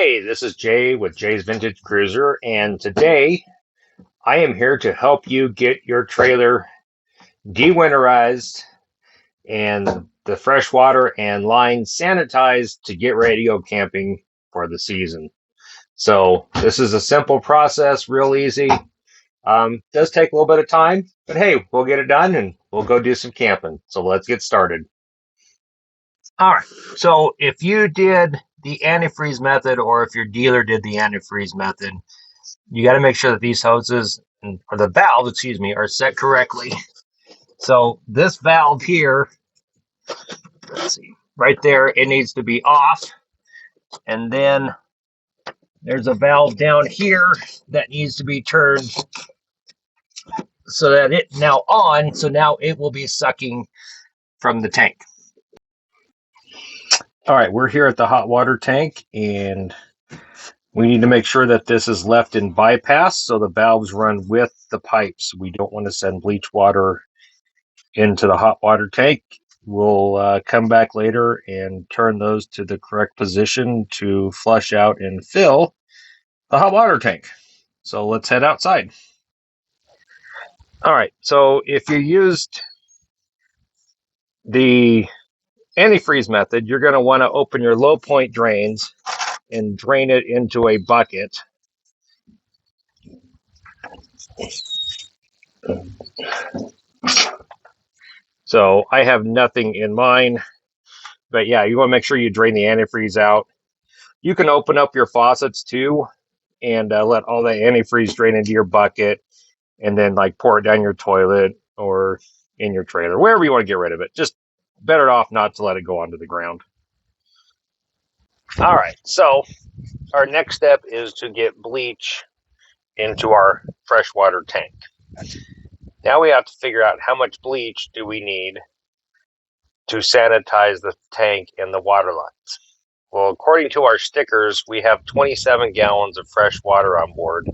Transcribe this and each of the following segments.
Hey, this is Jay with Jay's Vintage Cruiser, and today I am here to help you get your trailer de-winterized and the freshwater and line sanitized to get ready to go camping for the season. So this is a simple process, real easy. Does take a little bit of time, but hey, we'll get it done and we'll go do some camping. So let's get started. All right, so if you did the antifreeze method or if your dealer did the antifreeze method, you got to make sure that these hoses, or the valves, excuse me, are set correctly. So this valve here, let's see, right there, it needs to be off. And then there's a valve down here that needs to be turned so that it's now on. So now it will be sucking from the tank. All right, we're here at the hot water tank, and we need to make sure that this is left in bypass so the valves run with the pipes. We don't want to send bleach water into the hot water tank. We'll come back later and turn those to the correct position to flush out and fill the hot water tank. So let's head outside. All right, so if you used the antifreeze method, you're going to want to open your low point drains and drain it into a bucket. So I have nothing in mine, but yeah, you want to make sure you drain the antifreeze out. You can open up your faucets too and let all the antifreeze drain into your bucket and then like pour it down your toilet or in your trailer, wherever you want to get rid of it. Just better off not to let it go onto the ground. All right, so our next step is to get bleach into our freshwater tank. Now we have to figure out how much bleach do we need to sanitize the tank and the water lines. Well, according to our stickers, we have 27 gallons of fresh water on board,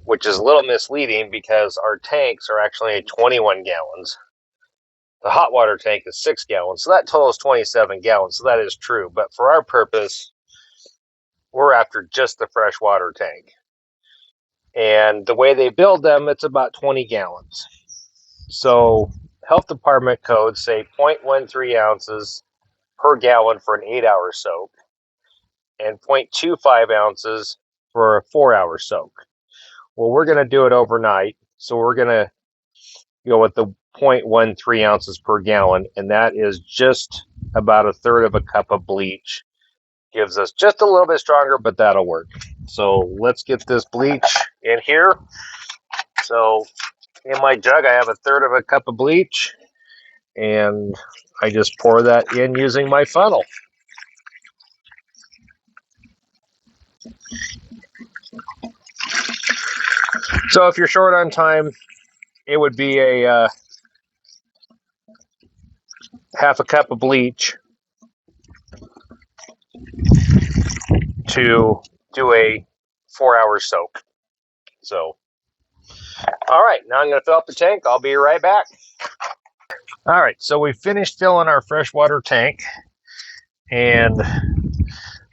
which is a little misleading because our tanks are actually 21 gallons. The hot water tank is 6 gallons, so that totals 27 gallons, so that is true. But for our purpose, we're after just the fresh water tank. And the way they build them, it's about 20 gallons. So health department codes say 0.13 ounces per gallon for an 8-hour soak and 0.25 ounces for a 4-hour soak. Well, we're going to do it overnight, so we're going to go with the 0.13 ounces per gallon, and that is just about a third of a cup of bleach. Gives us just a little bit stronger, but that'll work. So let's get this bleach in here. So in my jug, I have a third of a cup of bleach, and I just pour that in using my funnel. So if you're short on time, it would be a half a cup of bleach to do a 4-hour soak. So, all right, now I'm going to fill up the tank. I'll be right back. All right, so we finished filling our freshwater tank, and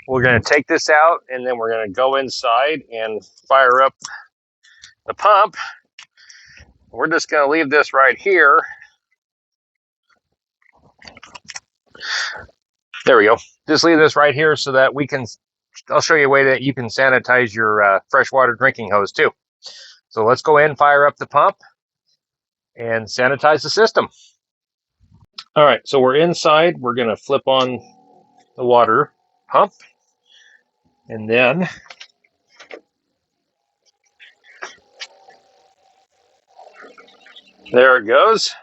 we're going to take this out, and then we're going to go inside and fire up the pump. We're just going to leave this right here. There we go. Just leave this right here so that we can, I'll show you a way that you can sanitize your freshwater drinking hose too. So let's go in, fire up the pump, and sanitize the system. All right, so we're inside. We're going to flip on the water pump, and then there it goes.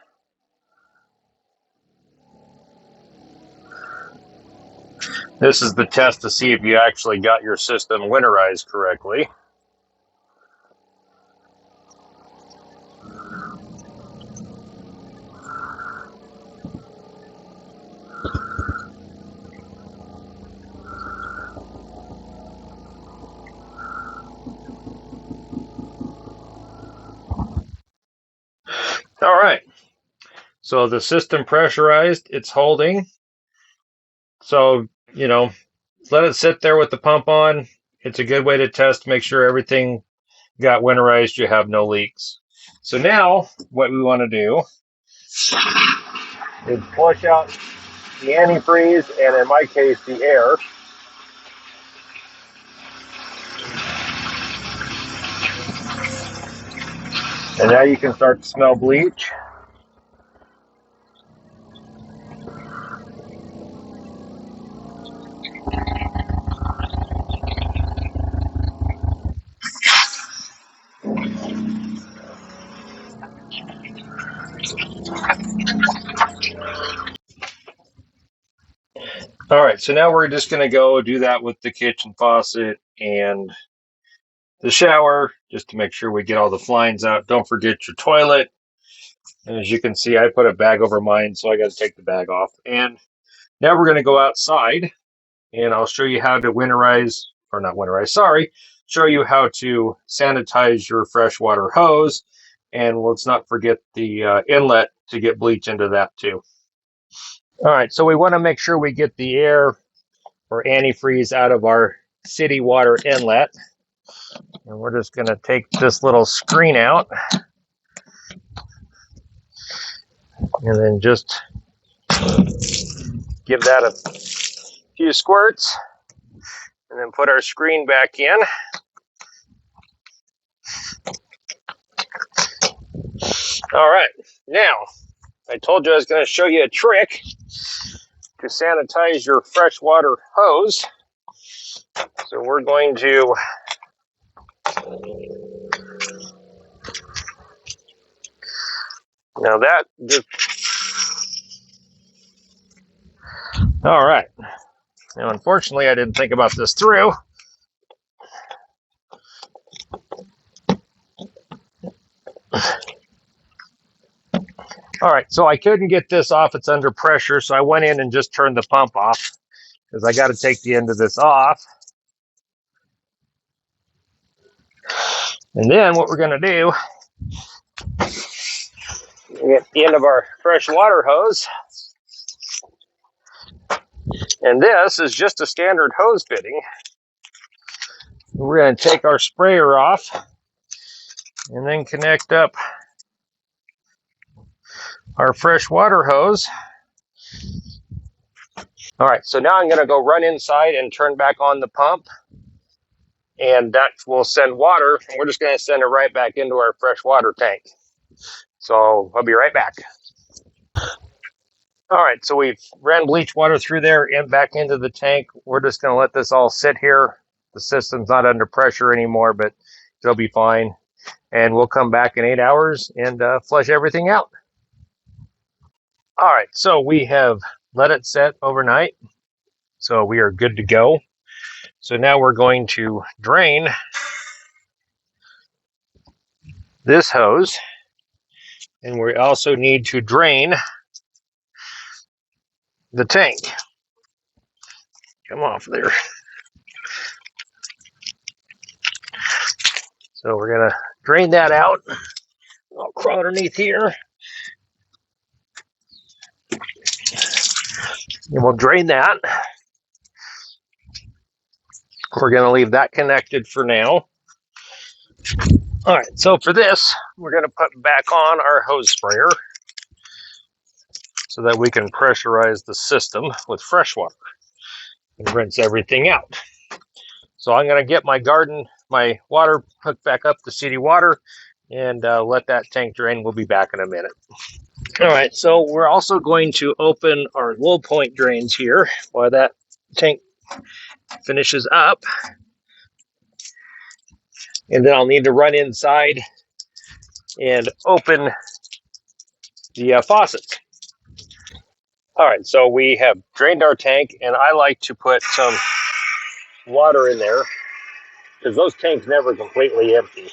This is the test to see if you actually got your system winterized correctly. All right, so the system pressurized, it's holding. So, you know, let it sit there with the pump on. It's a good way to test, make sure everything got winterized, you have no leaks. So now what we want to do is flush out the antifreeze and, in my case, the air. And now you can start to smell bleach. All right, so now we're just going to go do that with the kitchen faucet and the shower, just to make sure we get all the flies out. Don't forget your toilet. And as you can see, I put a bag over mine, so I got to take the bag off. And now we're going to go outside, and I'll show you how to winterize, or not winterize, sorry, show you how to sanitize your freshwater hose. And let's not forget the inlet to get bleach into that too. All right, so we want to make sure we get the air or antifreeze out of our city water inlet. And we're just going to take this little screen out and then just give that a few squirts and then put our screen back in. All right, now I told you I was going to show you a trick to sanitize your freshwater hose. So we're going to now that just all right. Now, unfortunately, I didn't think about this through. All right, so I couldn't get this off. It's under pressure, so I went in and just turned the pump off because I got to take the end of this off. And then what we're going to do, get the end of our fresh water hose. And this is just a standard hose fitting. We're going to take our sprayer off and then connect up our fresh water hose. All right, so now I'm going to go run inside and turn back on the pump. And that will send water. And we're just going to send it right back into our fresh water tank. So I'll be right back. All right, so we've ran bleach water through there and back into the tank. We're just going to let this all sit here. The system's not under pressure anymore, but it'll be fine. And we'll come back in 8 hours and flush everything out. All right, so we have let it set overnight. So we are good to go. So now we're going to drain this hose. And we also need to drain the tank. Come off there. So we're going to drain that out. I'll crawl underneath here. And we'll drain that. We're going to leave that connected for now. All right, so for this, we're going to put back on our hose sprayer so that we can pressurize the system with fresh water and rinse everything out. So I'm going to get my water hooked back up to city water and let that tank drain. We'll be back in a minute. All right, so we're also going to open our low point drains here while that tank finishes up. And then I'll need to run inside and open the faucets. All right, so we have drained our tank, and I like to put some water in there because those tanks never completely empty.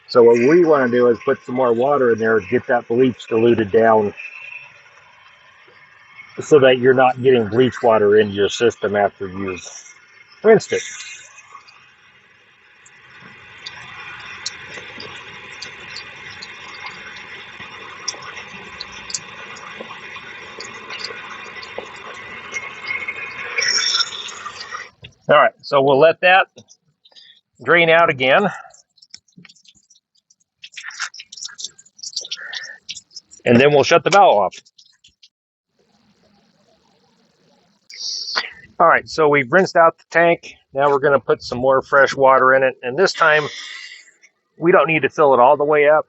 So what we want to do is put some more water in there to get that bleach diluted down so that you're not getting bleach water into your system after you've rinsed it. So we'll let that drain out again. And then we'll shut the valve off. All right, so we've rinsed out the tank. Now we're going to put some more fresh water in it. And this time, we don't need to fill it all the way up.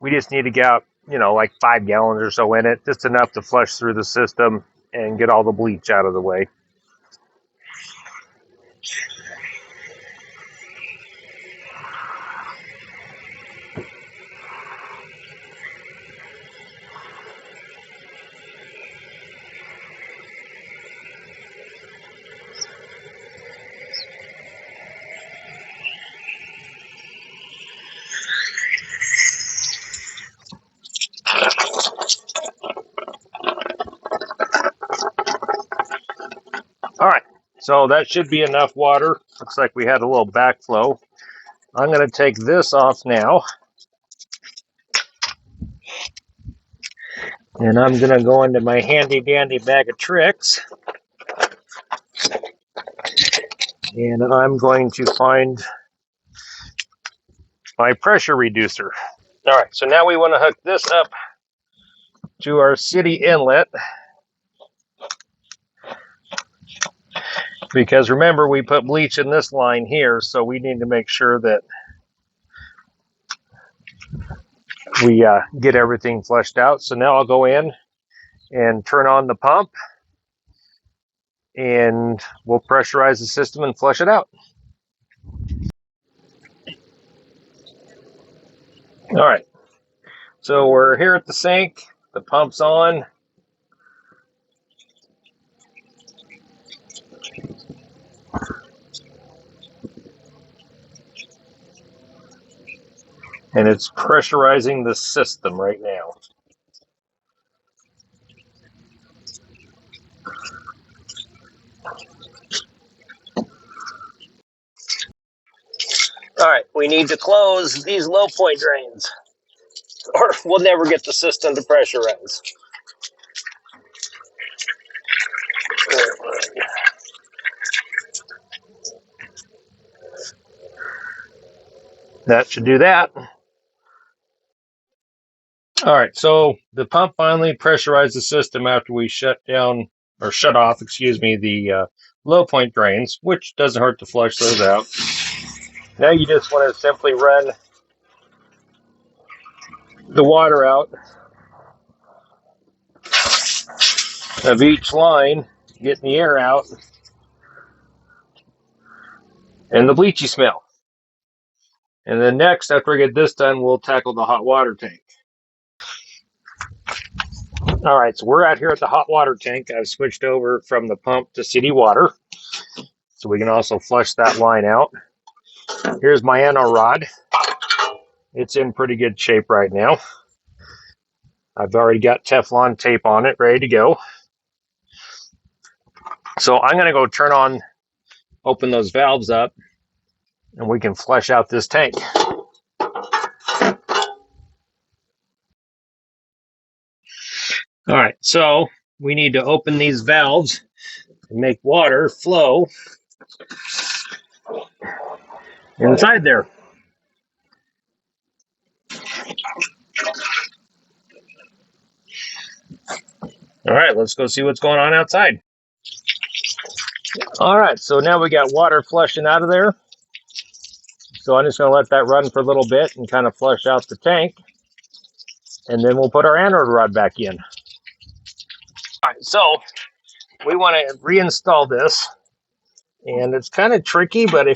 We just need to get, like 5 gallons or so in it, just enough to flush through the system and get all the bleach out of the way. All right, so that should be enough water. Looks like we had a little backflow. I'm going to take this off now. And I'm going to go into my handy dandy bag of tricks. And I'm going to find my pressure reducer. All right, so now we want to hook this up to our city inlet. Because remember, we put bleach in this line here, so we need to make sure that we get everything flushed out. So now I'll go in and turn on the pump, and we'll pressurize the system and flush it out. All right, so we're here at the sink. The pump's on. And it's pressurizing the system right now. All right, we need to close these low point drains, or we'll never get the system to pressurize. That should do that. All right, so the pump finally pressurized the system after we shut off, the low point drains, which doesn't hurt to flush those out. Now you just want to simply run the water out of each line, getting the air out and the bleachy smell. And then next, after I get this done, we'll tackle the hot water tank. All right, so we're out here at the hot water tank. I've switched over from the pump to city water, so we can also flush that line out. Here's my anno rod. It's in pretty good shape right now. I've already got Teflon tape on it, ready to go. So I'm going to go open those valves up, and we can flush out this tank. All right, so we need to open these valves and make water flow inside there. All right, let's go see what's going on outside. All right, so now we got water flushing out of there. So I'm just going to let that run for a little bit and kind of flush out the tank. And then we'll put our anode rod back in. All right, so we want to reinstall this. And it's kind of tricky, but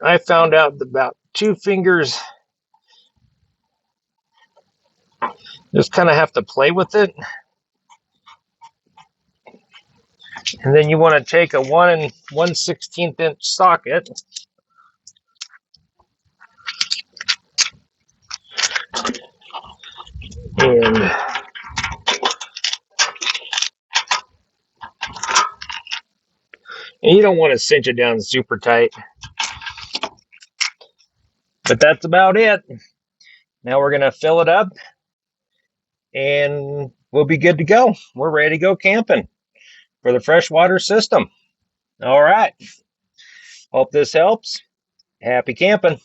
I found out about 2 fingers, just kind of have to play with it. And then you want to take a 1 1/16 inch socket and you don't want to cinch it down super tight. But that's about it. Now we're going to fill it up and we'll be good to go. We're ready to go camping for the freshwater system. All right. Hope this helps. Happy camping.